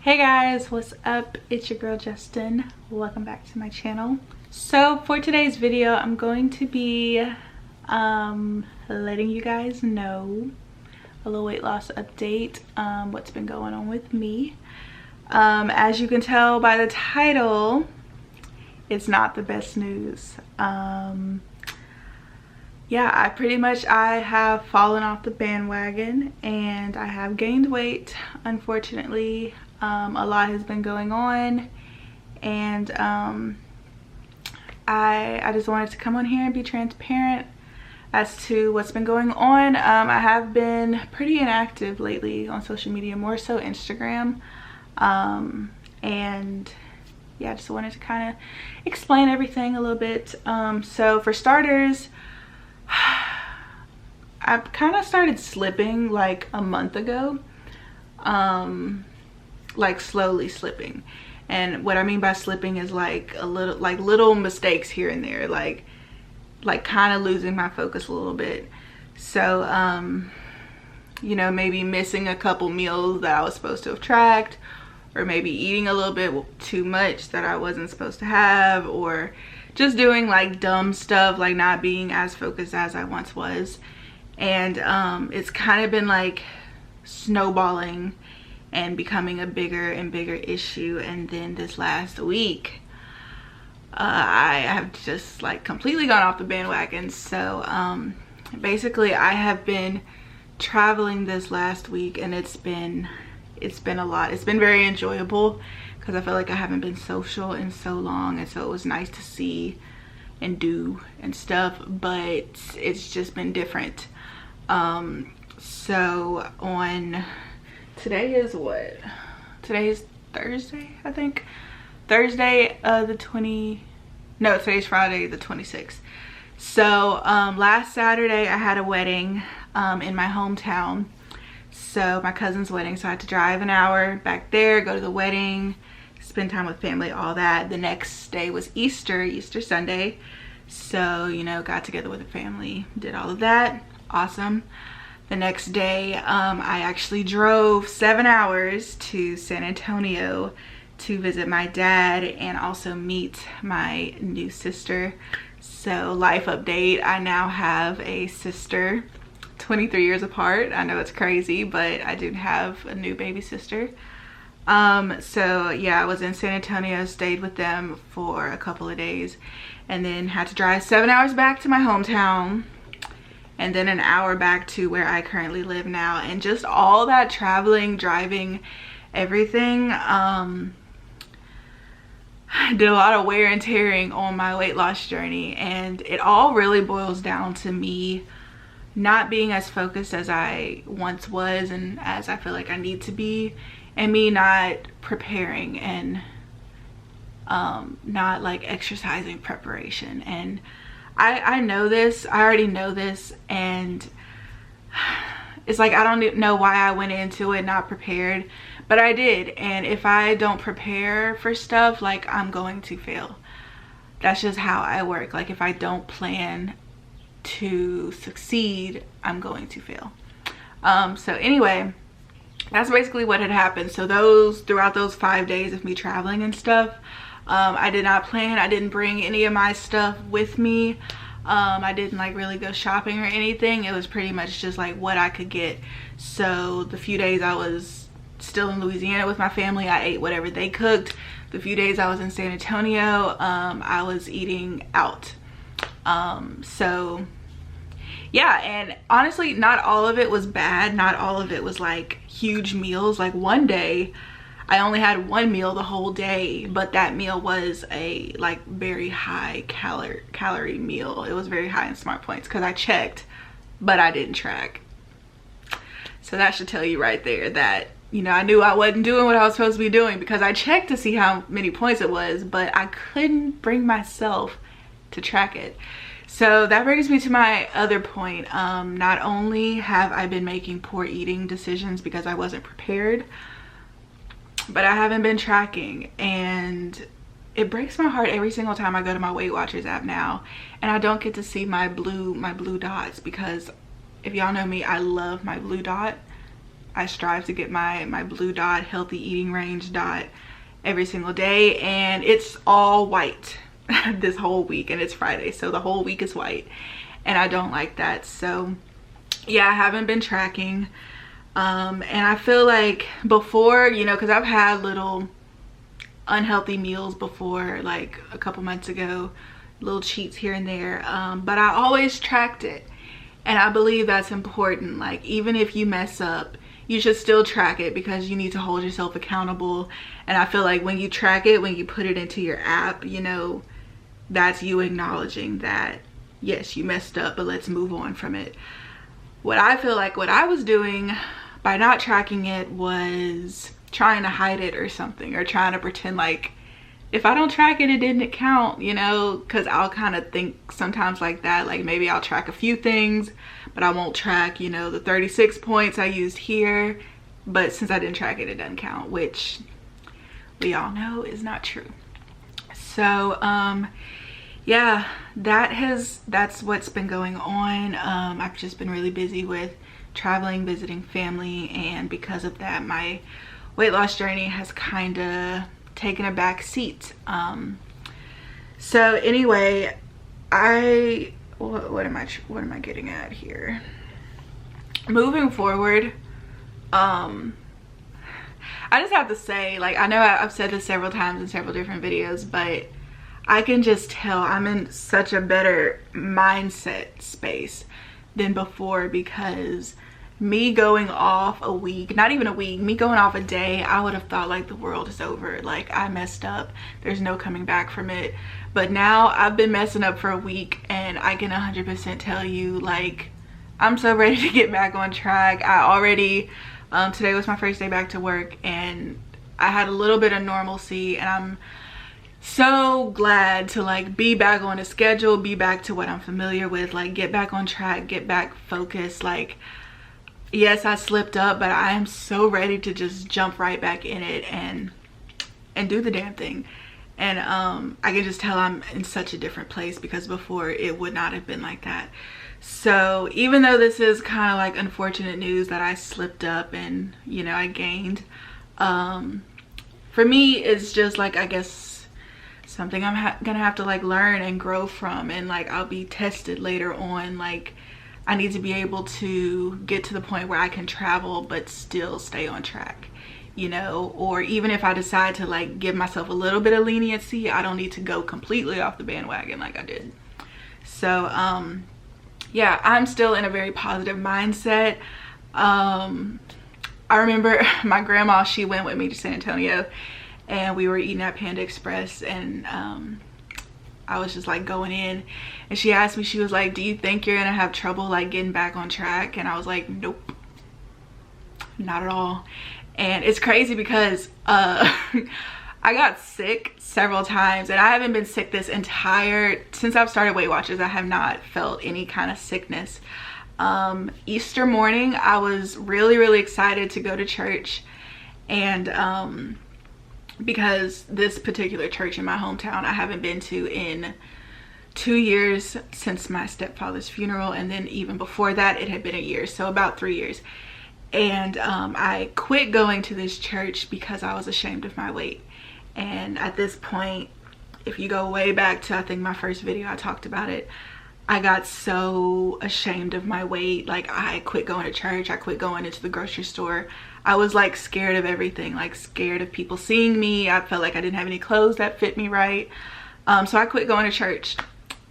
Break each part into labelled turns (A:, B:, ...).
A: Hey guys, what's up? It's your girl Justyn. Welcome back to my channel. So for today's video, I'm going to be letting you guys know a little weight loss update, what's been going on with me. As you can tell by the title, it's not the best news. Yeah, I have fallen off the bandwagon and I have gained weight, unfortunately. A lot has been going on, and I just wanted to come on here and be transparent as to what's been going on. I have been pretty inactive lately on social media, more so Instagram, and yeah, I just wanted to kind of explain everything a little bit. So for starters, I kind of started slipping like a month ago, like slowly slipping. And what I mean by slipping is like little mistakes here and there, like kind of losing my focus a little bit. So you know, maybe missing a couple meals that I was supposed to have tracked, or maybe eating a little bit too much that I wasn't supposed to have, or just doing like dumb stuff, like not being as focused as I once was. And it's kind of been like snowballing and becoming a bigger and bigger issue. And then this last week, I have just like completely gone off the bandwagon. So basically I have been traveling this last week, and it's been a lot. It's been very enjoyable because I feel like I haven't been social in so long, and so it was nice to see and do and stuff, but it's just been different. So on today is what? Today is Thursday, I think. Thursday today's Friday the 26th. So last Saturday I had a wedding in my hometown. So my cousin's wedding, so I had to drive an hour back there, go to the wedding, spend time with family, all that. The next day was Easter Sunday. So, you know, got together with the family, did all of that. Awesome. The next day, I actually drove 7 hours to San Antonio to visit my dad and also meet my new sister. So life update, I now have a sister, 23 years apart. I know it's crazy, but I do have a new baby sister. So yeah, I was in San Antonio, stayed with them for a couple of days, and then had to drive 7 hours back to my hometown, and then an hour back to where I currently live now. And just all that traveling, driving, everything, did a lot of wear and tearing on my weight loss journey. And it all really boils down to me not being as focused as I once was, and as I feel like I need to be, and me not preparing and not like exercising preparation. And I know this, I already know this, and it's like I don't know why I went into it not prepared, but I did. And if I don't prepare for stuff, like, I'm going to fail. That's just how I work. Like, if I don't plan to succeed, I'm going to fail. So anyway, that's basically what had happened. So throughout those 5 days of me traveling and stuff, I did not plan. I didn't bring any of my stuff with me. I didn't like really go shopping or anything. It was pretty much just like what I could get. So the few days I was still in Louisiana with my family, I ate whatever they cooked. The few days I was in San Antonio, I was eating out. So yeah, and honestly, not all of it was bad. Not all of it was like huge meals. Like one day I only had one meal the whole day, but that meal was a like very high calorie meal. It was very high in smart points because I checked, but I didn't track. So that should tell you right there that, you know, I knew I wasn't doing what I was supposed to be doing, because I checked to see how many points it was, but I couldn't bring myself to track it. So that brings me to my other point. Not only have I been making poor eating decisions because I wasn't prepared, but I haven't been tracking, and it breaks my heart every single time I go to my Weight Watchers app now and I don't get to see my blue dots, because if y'all know me, I love my blue dot. I strive to get my blue dot, healthy eating range dot every single day, and it's all white this whole week, and it's Friday, so the whole week is white, and I don't like that. So yeah, I haven't been tracking. And I feel like before, you know, because I've had little unhealthy meals before, like a couple months ago, little cheats here and there, but I always tracked it, and I believe that's important. Like, even if you mess up, you should still track it, because you need to hold yourself accountable. And I feel like when you track it, when you put it into your app, you know, that's you acknowledging that yes, you messed up, but let's move on from it. What I feel like what I was doing by not tracking it was trying to hide it or something, or trying to pretend like if I don't track it, it didn't count, you know, because I'll kind of think sometimes like that. Like, maybe I'll track a few things, but I won't track, you know, the 36 points I used here, but since I didn't track it, it doesn't count, which we all know is not true. So yeah, that's what's been going on. I've just been really busy with traveling, visiting family, and because of that, my weight loss journey has kind of taken a back seat. So anyway, what am I getting at here? Moving forward, I just have to say, like, I know I've said this several times in several different videos, but I can just tell I'm in such a better mindset space than before, because me going off a week, not even a week, me going off a day, I would have thought like the world is over, like I messed up, there's no coming back from it. But now I've been messing up for a week, and I can 100% tell you, like, I'm so ready to get back on track. I already today was my first day back to work, and I had a little bit of normalcy, and I'm so glad to like be back on a schedule, be back to what I'm familiar with, like get back on track, get back focused. Like, yes, I slipped up, but I am so ready to just jump right back in it and do the damn thing. And I can just tell I'm in such a different place, because before it would not have been like that. So even though this is kind of like unfortunate news that I slipped up and, you know, I gained, for me it's just like, I guess something I'm gonna have to like learn and grow from, and like I'll be tested later on. Like, I need to be able to get to the point where I can travel but still stay on track, you know, or even if I decide to like give myself a little bit of leniency, I don't need to go completely off the bandwagon like I did. So yeah, I'm still in a very positive mindset. I remember my grandma, she went with me to San Antonio, and we were eating at Panda Express, and I was just like going in, and she asked me, she was like, do you think you're gonna have trouble like getting back on track? And I was like, nope, not at all. And it's crazy because I got sick several times, and I haven't been sick this since I've started Weight Watchers. I have not felt any kind of sickness. Easter morning, I was really excited to go to church, and because this particular church in my hometown I haven't been to in 2 years, since my stepfather's funeral, and then even before that it had been a year, so about 3 years. And I quit going to this church because I was ashamed of my weight. And at this point, if you go way back to I think my first video, I talked about it, I got so ashamed of my weight. Like, I quit going to church, I quit going into the grocery store. I was like scared of everything, like scared of people seeing me. I felt like I didn't have any clothes that fit me right. So I quit going to church,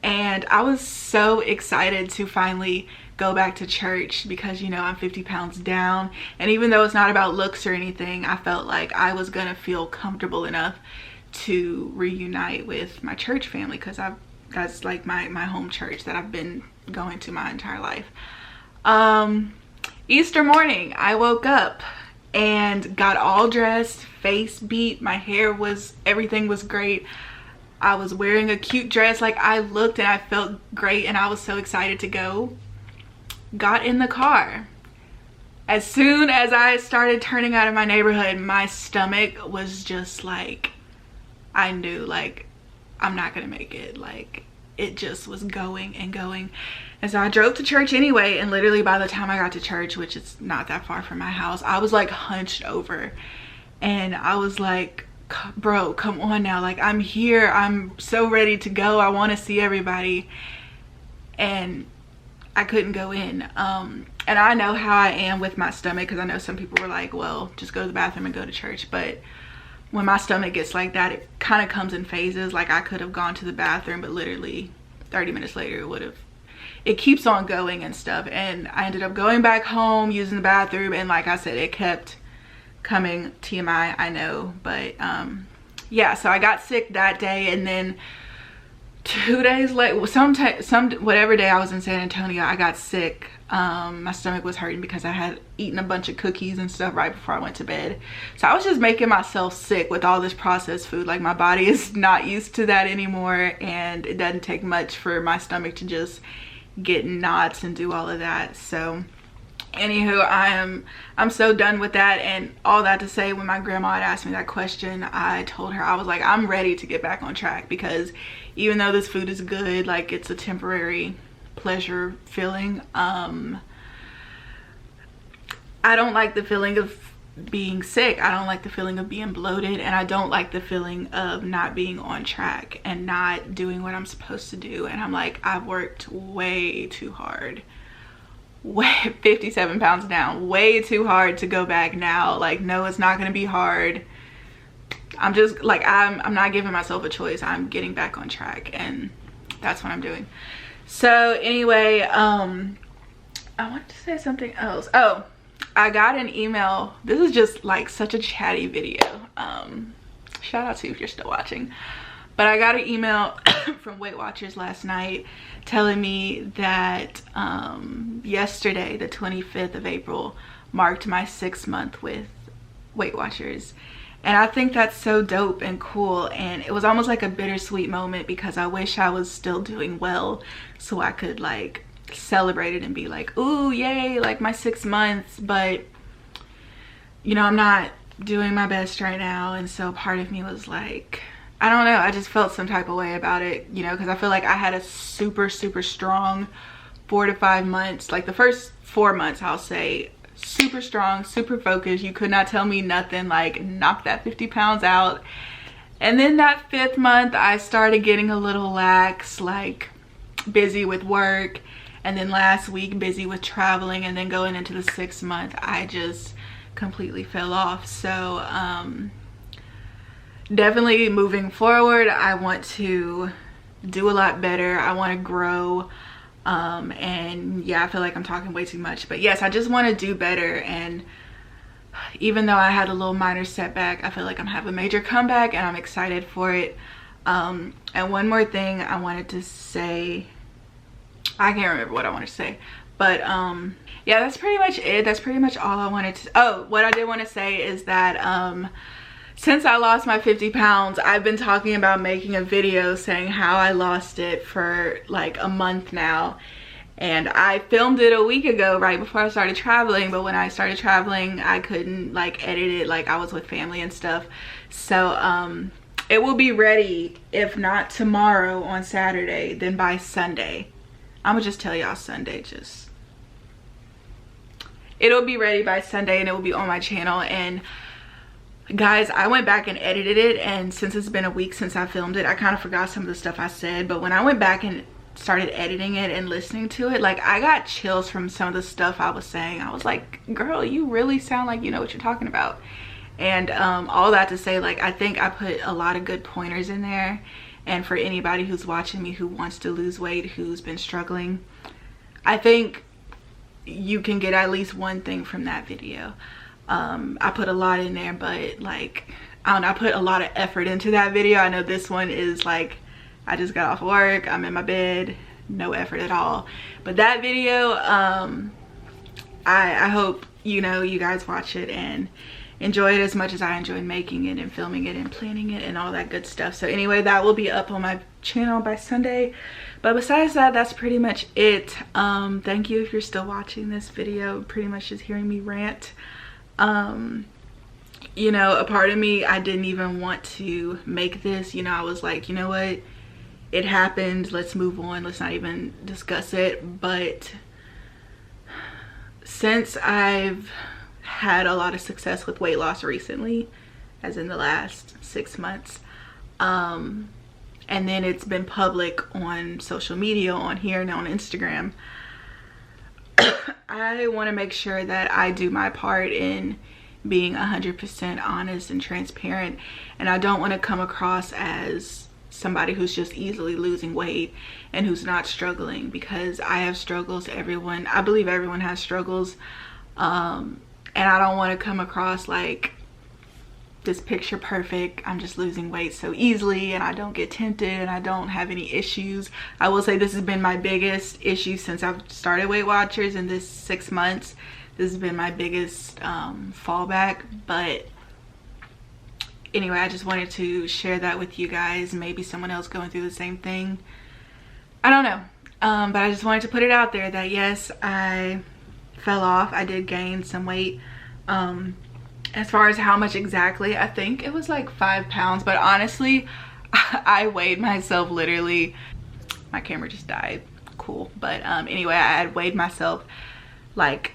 A: and I was so excited to finally go back to church, because, you know, I'm 50 pounds down, and even though it's not about looks or anything, I felt like I was gonna feel comfortable enough to reunite with my church family, because that's like my home church that I've been going to my entire life. Easter morning, I woke up and got all dressed, face beat, my hair was, everything was great. I was wearing a cute dress, like I looked and I felt great, and I was so excited to go. Got in the car. As soon as I started turning out of my neighborhood, my stomach was just like, I knew like I'm not gonna make it. Like, it just was going and going. And so I drove to church anyway, and literally by the time I got to church, which is not that far from my house, I was like hunched over, and I was like, bro, come on now, like I'm here, I'm so ready to go, I want to see everybody. And I couldn't go in. And I know how I am with my stomach, because I know some people were like, well, just go to the bathroom and go to church. But when my stomach gets like that, it kind of comes in phases. Like I could have gone to the bathroom, but literally 30 minutes later it keeps on going and stuff. And I ended up going back home, using the bathroom, and like I said, it kept coming. TMI, I know. But yeah, so I got sick that day, and then 2 days later, whatever day I was in San Antonio, I got sick. My stomach was hurting because I had eaten a bunch of cookies and stuff right before I went to bed. So I was just making myself sick with all this processed food. Like my body is not used to that anymore, and it doesn't take much for my stomach to just get knots and do all of that. So anywho, I'm so done with that. And all that to say, when my grandma had asked me that question, I told her, I was like, I'm ready to get back on track, because even though this food is good, like it's a temporary pleasure feeling. I don't like the feeling of being sick. I don't like the feeling of being bloated, and I don't like the feeling of not being on track and not doing what I'm supposed to do. And I'm like, I've worked way too hard, 57 pounds down, way too hard to go back now. Like, no, it's not gonna be hard. I'm just like, I'm not giving myself a choice. I'm getting back on track, and that's what I'm doing. So anyway, I wanted to say something else. Oh, I got an email. This is just like such a chatty video. Shout out to you if you're still watching. But I got an email from Weight Watchers last night telling me that yesterday, the 25th of April, marked my 6th month with Weight Watchers. And I think that's so dope and cool. And it was almost like a bittersweet moment, because I wish I was still doing well so I could like celebrate it and be like, ooh, yay, like my 6 months. But you know, I'm not doing my best right now. And so part of me was like, I don't know, I just felt some type of way about it, you know, because I feel like I had a super strong 4 to 5 months. Like the first 4 months, I'll say, super strong, super focused. You could not tell me nothing, like knock that 50 pounds out. And then that 5th month, I started getting a little lax, like busy with work. And then last week, busy with traveling. And then going into the 6th month, I just completely fell off. So definitely moving forward, I want to do a lot better. I want to grow. And yeah, I feel like I'm talking way too much, but yes, I just want to do better. And even though I had a little minor setback, I feel like I'm having a major comeback, and I'm excited for it. And one more thing I wanted to say, I can't remember what I wanted to say, but yeah, that's pretty much it. That's pretty much all I wanted to. Oh, what I did want to say is that since I lost my 50 pounds, I've been talking about making a video saying how I lost it for like a month now. And I filmed it a week ago, right before I started traveling. But when I started traveling, I couldn't like edit it, like I was with family and stuff. So it will be ready, if not tomorrow on Saturday, then by Sunday. I'm gonna just tell y'all Sunday, it'll be ready by Sunday, and it will be on my channel. And guys, I went back and edited it, and since it's been a week since I filmed it, I kind of forgot some of the stuff I said. But when I went back and started editing it and listening to it, like I got chills from some of the stuff I was saying. I was like, girl, you really sound like you know what you're talking about. And all that to say, like I think I put a lot of good pointers in there. And for anybody who's watching me who wants to lose weight, who's been struggling, I think you can get at least one thing from that video. I put a lot in there, but like I don't know, I put a lot of effort into that video. I know this one is like, I just got off work, I'm in my bed, no effort at all. But that video, I hope you know, you guys watch it and enjoy it as much as I enjoyed making it and filming it and planning it and all that good stuff. So anyway, that will be up on my channel by Sunday. But besides that, that's pretty much it. Thank you if you're still watching this video, pretty much just hearing me rant. You know, a part of me, I didn't even want to make this. You know, I was like, you know what, it happened, let's move on, let's not even discuss it. But since I've had a lot of success with weight loss recently, as in the last 6 months, and then it's been public on social media, on here and on Instagram, I want to make sure that I do my part in being 100% honest and transparent, and I don't want to come across as somebody who's just easily losing weight and who's not struggling, because I have struggles. I believe everyone has struggles, and I don't want to come across like this picture perfect, I'm just losing weight so easily and I don't get tempted and I don't have any issues. I will say this has been my biggest issue since I've started Weight Watchers in this 6 months. This has been my biggest fallback. But anyway, I just wanted to share that with you guys. Maybe someone else going through the same thing, I don't know, but I just wanted to put it out there that yes, I fell off. I did gain some weight. As far as how much exactly, I think it was like 5 pounds, but honestly, I weighed myself literally, my camera just died, cool. But anyway, I had weighed myself like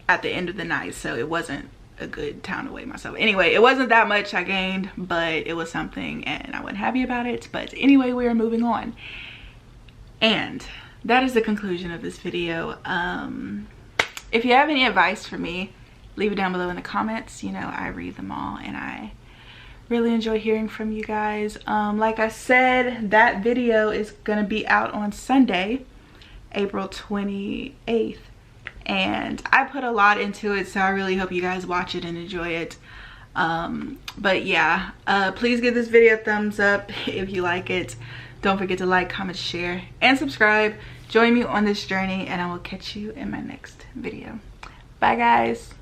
A: at the end of the night, so it wasn't a good time to weigh myself. Anyway, it wasn't that much I gained, but it was something and I wasn't happy about it. But anyway, we are moving on. And that is the conclusion of this video. If you have any advice for me, leave it down below in the comments. You know, I read them all and I really enjoy hearing from you guys. Like I said, that video is gonna be out on Sunday, April 28th. And I put a lot into it, so I really hope you guys watch it and enjoy it. But yeah, please give this video a thumbs up if you like it. Don't forget to like, comment, share, and subscribe. Join me on this journey, and I will catch you in my next video. Bye, guys.